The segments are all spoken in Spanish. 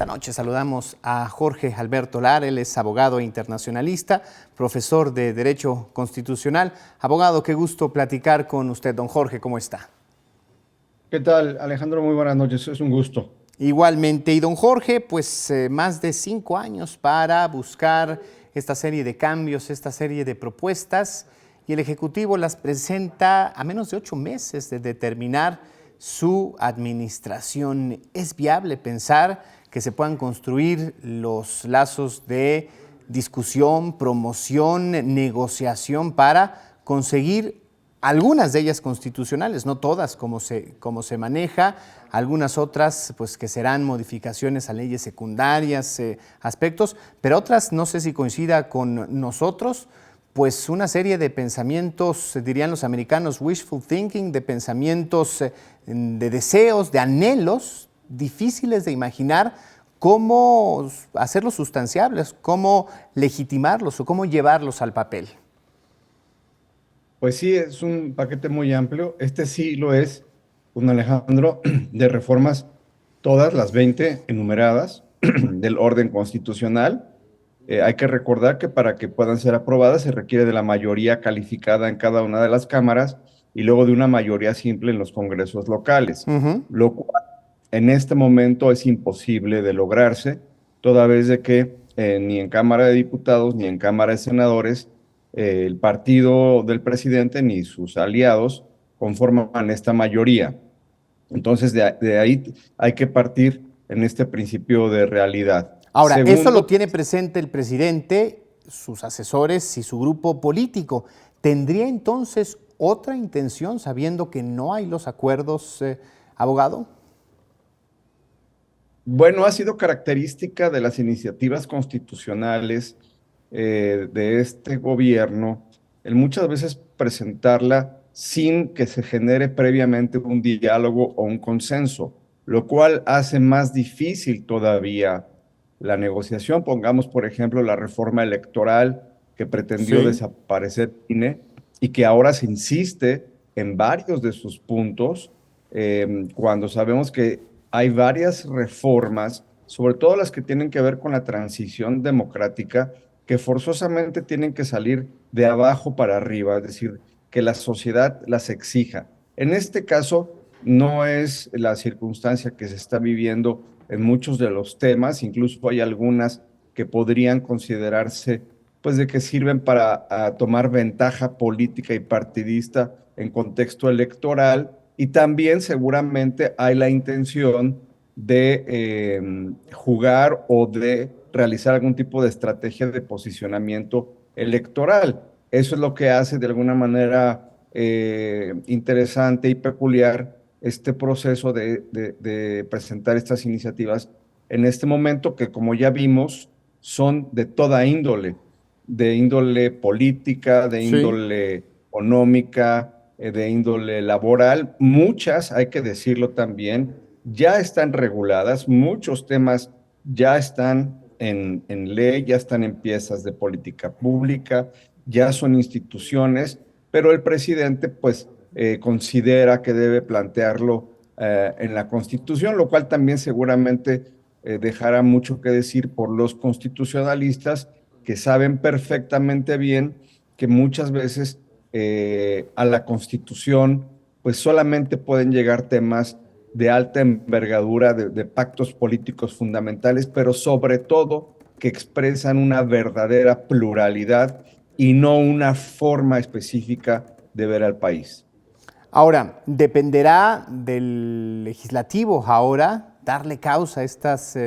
Esta noche saludamos a Jorge Alberto Lara, él es abogado e internacionalista, profesor de Derecho Constitucional. Abogado, qué gusto platicar con usted. Don Jorge, ¿cómo está? ¿Qué tal, Alejandro? Muy buenas noches, es un gusto. Igualmente, y don Jorge, pues más de 5 años para buscar esta serie de cambios, esta serie de propuestas, y el Ejecutivo las presenta a menos de 8 meses de terminar su administración. ¿Es viable pensar que se puedan construir los lazos de discusión, promoción, negociación para conseguir algunas de ellas constitucionales, no todas como se maneja, algunas otras pues que serán modificaciones a leyes secundarias, aspectos, pero otras no sé si coincida con nosotros, pues una serie de pensamientos, dirían los americanos, wishful thinking, de pensamientos, de deseos, de anhelos difíciles de imaginar cómo hacerlos sustanciables, cómo legitimarlos o cómo llevarlos al papel. Pues sí, es un paquete muy amplio. Este sí lo es, don Alejandro, de reformas, todas las 20 enumeradas del orden constitucional. Hay que recordar que para que puedan ser aprobadas se requiere de la mayoría calificada en cada una de las cámaras y luego de una mayoría simple en los congresos locales, lo cual en este momento es imposible de lograrse, toda vez de que ni en Cámara de Diputados ni en Cámara de Senadores el partido del presidente ni sus aliados conforman esta mayoría. Entonces, de ahí hay que partir en este principio de realidad. Ahora, eso lo Segundo, tiene presente el presidente, sus asesores y su grupo político. ¿Tendría entonces otra intención sabiendo que no hay los acuerdos, abogado? bueno, ha sido característica de las iniciativas constitucionales de este gobierno el muchas veces presentarla sin que se genere previamente un diálogo o un consenso, lo cual hace más difícil todavía la negociación. Pongamos, por ejemplo, la reforma electoral que pretendió Sí. desaparecer el INE y que ahora se insiste en varios de sus puntos, cuando sabemos que hay varias reformas, sobre todo las que tienen que ver con la transición democrática, que forzosamente tienen que salir de abajo para arriba, es decir, que la sociedad las exija. En este caso, no es la circunstancia que se está viviendo en muchos de los temas, incluso hay algunas que podrían considerarse, pues, de que sirven para tomar ventaja política y partidista en contexto electoral, y también seguramente hay la intención de jugar o de realizar algún tipo de estrategia de posicionamiento electoral. Eso es lo que hace de alguna manera interesante y peculiar este proceso de presentar estas iniciativas en este momento, que como ya vimos son de toda índole, de índole política, de Sí. índole económica, de índole laboral. Muchas, hay que decirlo también, ya están reguladas, muchos temas ya están en ley, ya están en piezas de política pública, ya son instituciones, pero el presidente pues considera que debe plantearlo en la Constitución, lo cual también seguramente dejará mucho que decir por los constitucionalistas que saben perfectamente bien que muchas veces a la Constitución pues solamente pueden llegar temas de alta envergadura, de pactos políticos fundamentales, pero sobre todo que expresan una verdadera pluralidad y no una forma específica de ver al país. Ahora, dependerá del legislativo ahora darle causa a estas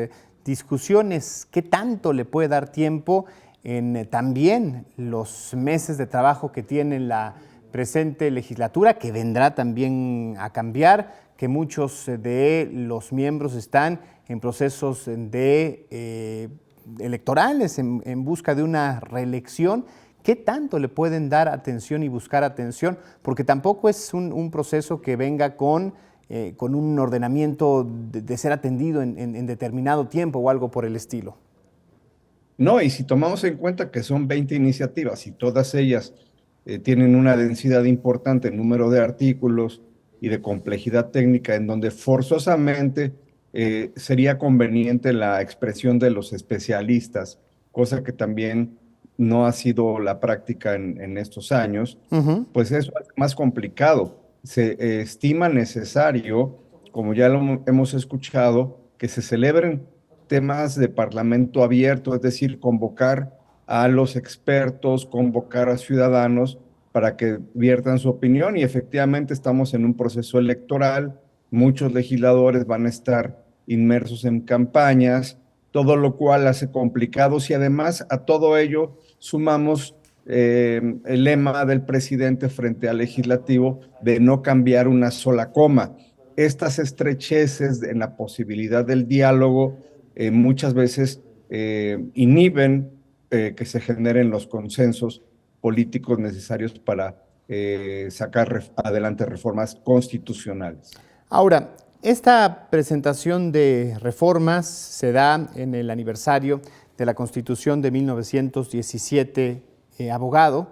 discusiones. ¿Qué tanto le puede dar tiempo en también los meses de trabajo que tiene la presente legislatura, que vendrá también a cambiar, que muchos de los miembros están en procesos de electorales en busca de una reelección? ¿Qué tanto le pueden dar atención y buscar atención? Porque tampoco es un proceso que venga con un ordenamiento de ser atendido en determinado tiempo o algo por el estilo. No, y si tomamos en cuenta que son 20 iniciativas y todas ellas tienen una densidad importante en número de artículos y de complejidad técnica, en donde forzosamente sería conveniente la expresión de los especialistas, cosa que también no ha sido la práctica en estos años, Ujú. pues eso es más complicado. Se estima necesario, como ya lo hemos escuchado, que se celebren temas de parlamento abierto, es decir, convocar a los expertos, convocar a ciudadanos para que viertan su opinión y efectivamente estamos en un proceso electoral, muchos legisladores van a estar inmersos en campañas, todo lo cual hace complicados y además a todo ello sumamos el lema del presidente frente al legislativo de no cambiar una sola coma. Estas estrecheces en la posibilidad del diálogo muchas veces inhiben que se generen los consensos políticos necesarios para sacar adelante reformas constitucionales. Ahora, esta presentación de reformas se da en el aniversario de la Constitución de 1917. Abogado,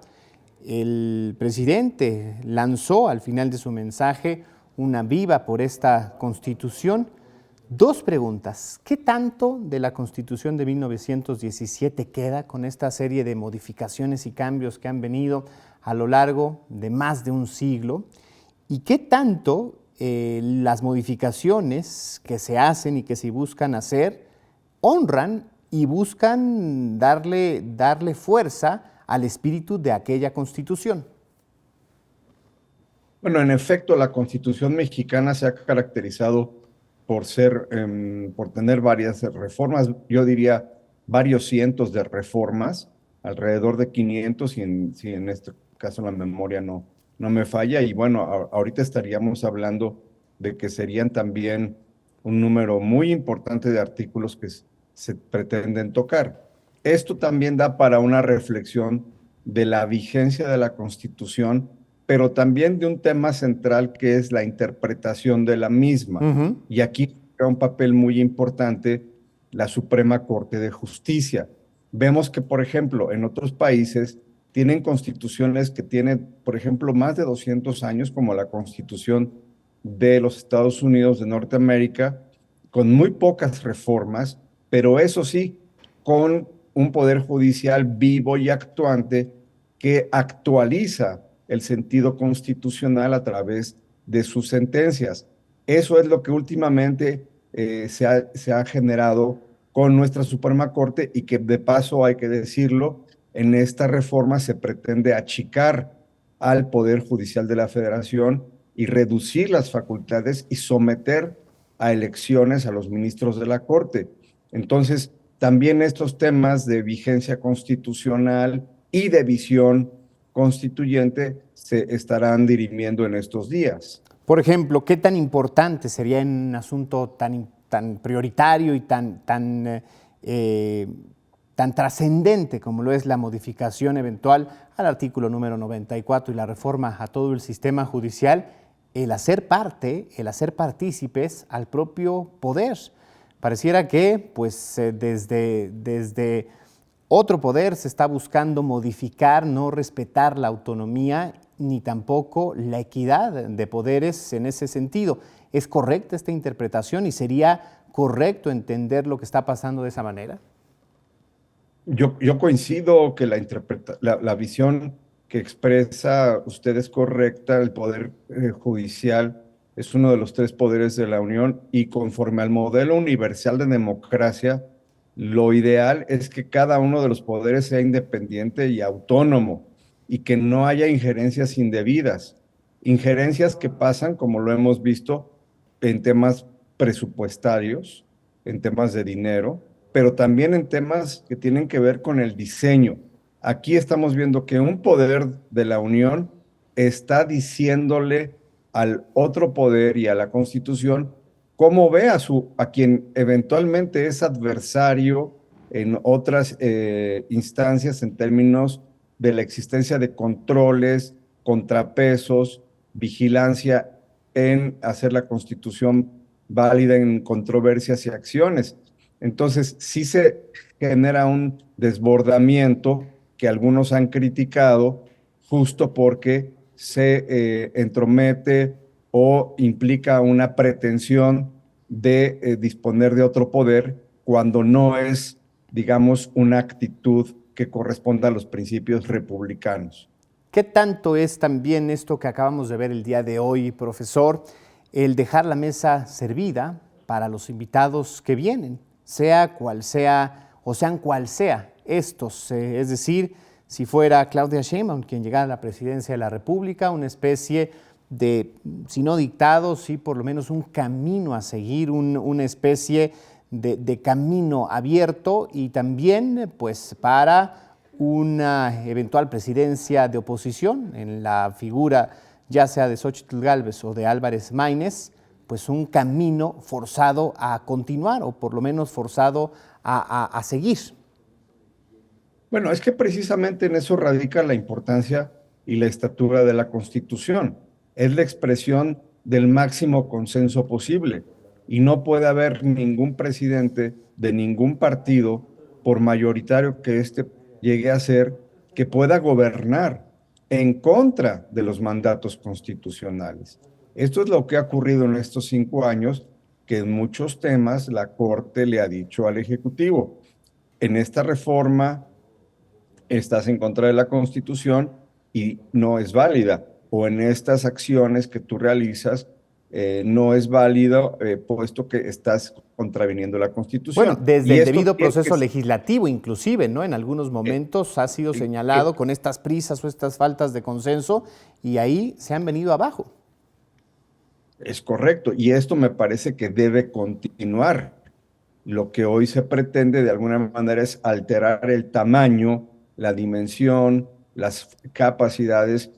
el presidente lanzó al final de su mensaje una viva por esta Constitución. Dos preguntas. ¿Qué tanto de la Constitución de 1917 queda con esta serie de modificaciones y cambios que han venido a lo largo de más de un siglo? ¿Y qué tanto las modificaciones que se hacen y que se buscan hacer honran y buscan darle fuerza al espíritu de aquella Constitución? Bueno, en efecto, la Constitución mexicana se ha caracterizado por por tener varias reformas, yo diría varios cientos de reformas, alrededor de 500, si en este caso la memoria no me falla, y bueno, ahorita estaríamos hablando de que serían también un número muy importante de artículos que se pretenden tocar. Esto también da para una reflexión de la vigencia de la Constitución, pero también de un tema central que es la interpretación de la misma. Ujú. Y aquí juega un papel muy importante la Suprema Corte de Justicia. Vemos que, por ejemplo, en otros países tienen constituciones que tienen, por ejemplo, más de 200 años, como la Constitución de los Estados Unidos de Norteamérica, con muy pocas reformas, pero eso sí, con un poder judicial vivo y actuante que actualiza el sentido constitucional a través de sus sentencias. Eso es lo que últimamente se ha generado con nuestra Suprema Corte y que de paso hay que decirlo, en esta reforma se pretende achicar al Poder Judicial de la Federación y reducir las facultades y someter a elecciones a los ministros de la Corte. Entonces, también estos temas de vigencia constitucional y de visión constituyente se estarán dirimiendo en estos días. Por ejemplo, ¿qué tan importante sería en un asunto tan prioritario y tan trascendente como lo es la modificación eventual al artículo número 94 y la reforma a todo el sistema judicial, el hacer partícipes al propio poder? Pareciera que pues, desde otro poder se está buscando modificar, no respetar la autonomía ni tampoco la equidad de poderes en ese sentido. ¿Es correcta esta interpretación y sería correcto entender lo que está pasando de esa manera? Yo coincido que la visión que expresa usted es correcta. El poder judicial es uno de los tres poderes de la Unión y conforme al modelo universal de democracia, lo ideal es que cada uno de los poderes sea independiente y autónomo y que no haya injerencias indebidas, injerencias que pasan, como lo hemos visto, en temas presupuestarios, en temas de dinero, pero también en temas que tienen que ver con el diseño. Aquí estamos viendo que un poder de la Unión está diciéndole al otro poder y a la Constitución cómo ve a quien eventualmente es adversario en otras instancias en términos de la existencia de controles, contrapesos, vigilancia en hacer la Constitución válida en controversias y acciones. Entonces, sí se genera un desbordamiento que algunos han criticado justo porque se entromete o implica una pretensión de disponer de otro poder cuando no es, digamos, una actitud que corresponda a los principios republicanos. ¿Qué tanto es también esto que acabamos de ver el día de hoy, profesor, el dejar la mesa servida para los invitados que vienen, sea cual sea o sean cual sea estos? Es decir, si fuera Claudia Sheinbaum quien llegara a la presidencia de la República, una especie de, si no dictado, sí por lo menos un camino a seguir, una especie de camino abierto, y también pues para una eventual presidencia de oposición en la figura ya sea de Xóchitl Gálvez o de Álvarez Maínez, pues un camino forzado a continuar o por lo menos forzado a seguir. Bueno, es que precisamente en eso radica la importancia y la estatura de la Constitución. Es la expresión del máximo consenso posible y no puede haber ningún presidente de ningún partido, por mayoritario que éste llegue a ser, que pueda gobernar en contra de los mandatos constitucionales. Esto es lo que ha ocurrido en estos 5 años, que en muchos temas la Corte le ha dicho al Ejecutivo: en esta reforma estás en contra de la Constitución y no es válida, o en estas acciones que tú realizas no es válido, puesto que estás contraviniendo la Constitución. Bueno, desde Y el esto debido tiene proceso que legislativo inclusive, ¿no? En algunos momentos ha sido señalado con estas prisas o estas faltas de consenso, y ahí se han venido abajo. Es correcto, y esto me parece que debe continuar. Lo que hoy se pretende de alguna manera es alterar el tamaño, la dimensión, las capacidades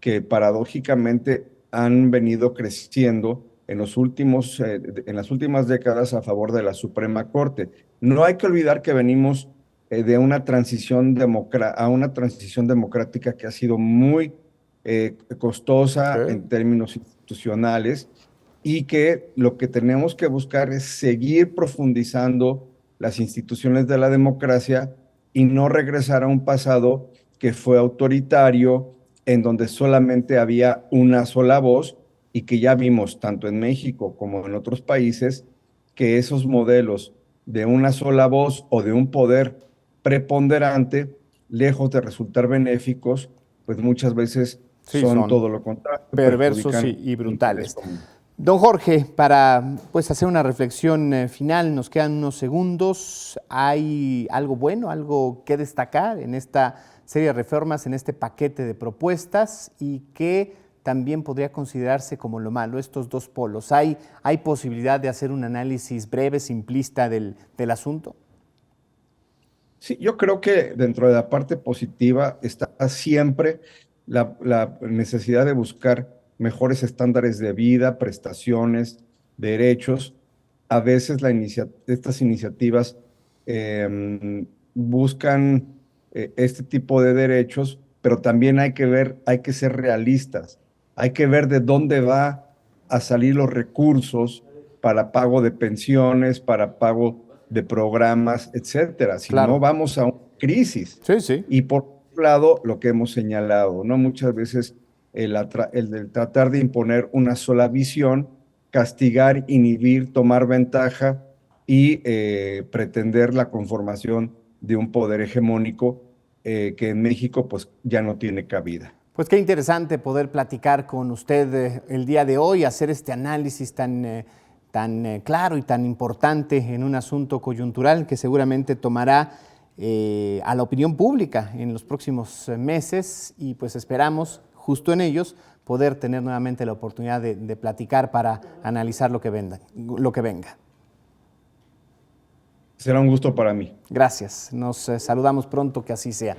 que paradójicamente han venido creciendo en las últimas décadas a favor de la Suprema Corte. No hay que olvidar que venimos de una transición a una transición democrática que ha sido muy costosa Sí. en términos institucionales, y que lo que tenemos que buscar es seguir profundizando las instituciones de la democracia y no regresar a un pasado que fue autoritario, en donde solamente había una sola voz, y que ya vimos tanto en México como en otros países que esos modelos de una sola voz o de un poder preponderante, lejos de resultar benéficos, pues muchas veces Sí, son son todo lo contrario, perversos perjudican y el interés brutales. común. Don Jorge, para pues hacer una reflexión final, nos quedan unos segundos. ¿Hay algo bueno, algo que destacar en esta serie de reformas, en este paquete de propuestas, y que también podría considerarse como lo malo, estos dos polos? ¿Hay posibilidad de hacer un análisis breve, simplista del asunto? Sí, yo creo que dentro de la parte positiva está siempre la necesidad de buscar mejores estándares de vida, prestaciones, derechos. A veces estas iniciativas buscan este tipo de derechos, pero también hay que ser realistas. Hay que ver de dónde va a salir los recursos para pago de pensiones, para pago de programas, etcétera. Si no, Claro. vamos a una crisis. Sí, sí. Y por otro lado, lo que hemos señalado, ¿no? Muchas veces el tratar de imponer una sola visión, castigar, inhibir, tomar ventaja y pretender la conformación de un poder hegemónico que en México pues ya no tiene cabida. Pues qué interesante poder platicar con usted el día de hoy, hacer este análisis tan claro y tan importante en un asunto coyuntural que seguramente tomará a la opinión pública en los próximos meses, y pues esperamos justo en ellos poder tener nuevamente la oportunidad de platicar para analizar lo que venga. Será un gusto para mí. Gracias, nos saludamos pronto, que así sea.